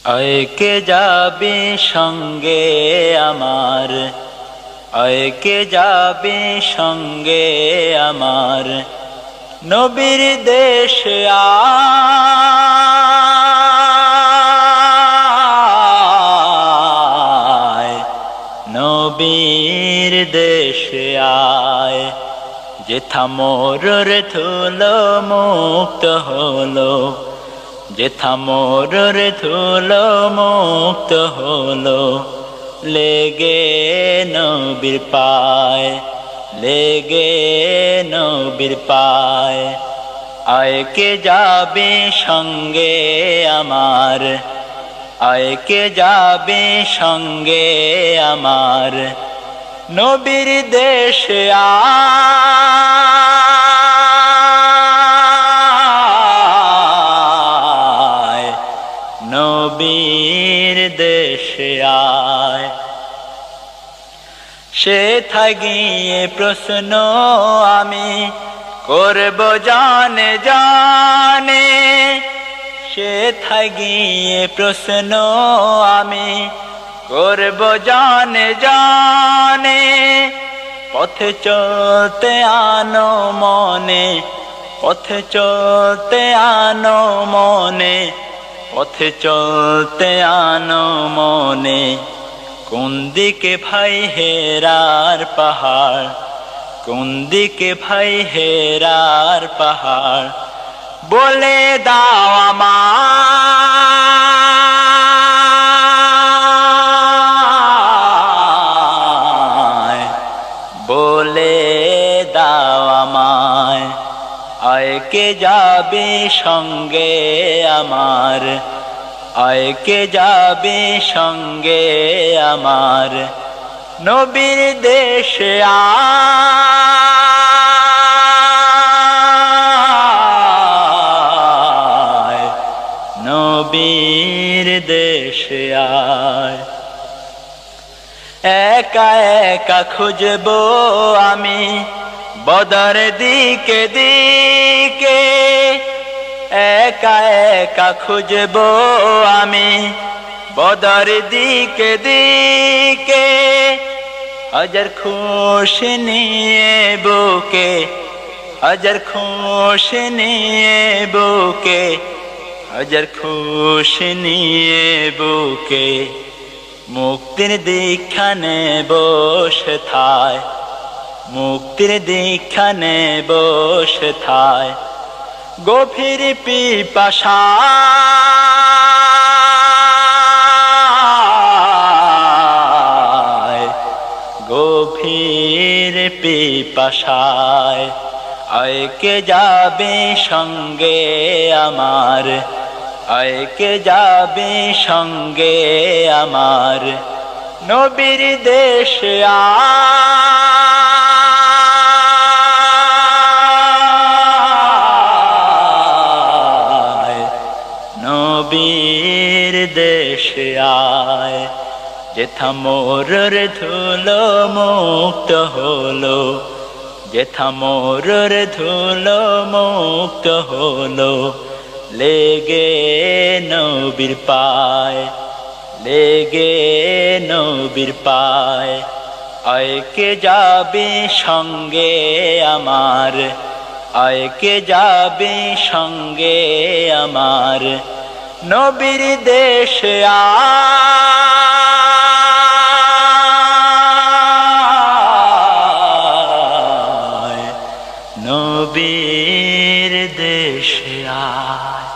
কে যাবে সঙ্গে আমার, কে যাবে সঙ্গে আমার, নবীর দেশে আয়, নবীর দেশে আয়। যেথা মোরের ধুলো মুক্ত হলো, যেথা মোরের ধুলো মুক্ত হলো, লেগে নবীর পায়, লেগে নবীর পায়। কে যাবে সঙ্গে আমার, কে যাবে সঙ্গে আমার, নবীর দেশে আয়, নবীর দেশে আয়। সেথায় গিয়ে প্রশ্ন আমি করব জানে জানে, সেথায় গিয়ে প্রশ্ন আমি করব জানে জানে। পথে চলতে আনো মনে, পথে চলতে আনো মনে, পথে চলতে আনো মনে। কোন দিকে ভাই হেরার পাহাড়, কোন দিকে ভাই হেরার পাহাড়, বলে দাও আমায়, বলে দাও আমায়। কে যাবে সঙ্গে আমার, কে যাবে সঙ্গে আমার, নবীর দেশে আয়, নবীর দেশে আয়। একা একা খুঁজবো আমি বদর দিকে দিকে, একা একা খুঁজবো আমি বদর দিকে দিকে। হাজার খুশি নিয়ে বুকে, হাজার খুশি নিয়ে বুকে, হাজার খুশি নিয়ে বুকে। মুক্তির দীক্ষা নেব সেথায়, মুক্তির দীক্ষা নেব সেথায়। গভীর পিপাসায়, গভীর পিপাসায়। কে যাবে সঙ্গে আমার, কে যাবে সঙ্গে আমার, নবীর দেশে আয়, নবীর দেশে আয়। যেথা মোরের ধুলো মুক্ত হলো, যেথা মোরের ধুলো মুক্ত হলো, লেগে নবীর পায়, লেগে নবীর পায়। কে যাবে সঙ্গে আমার, কে যাবে সঙ্গে আমার, নবীর দেশে আয়, নবীর দেশে আয়।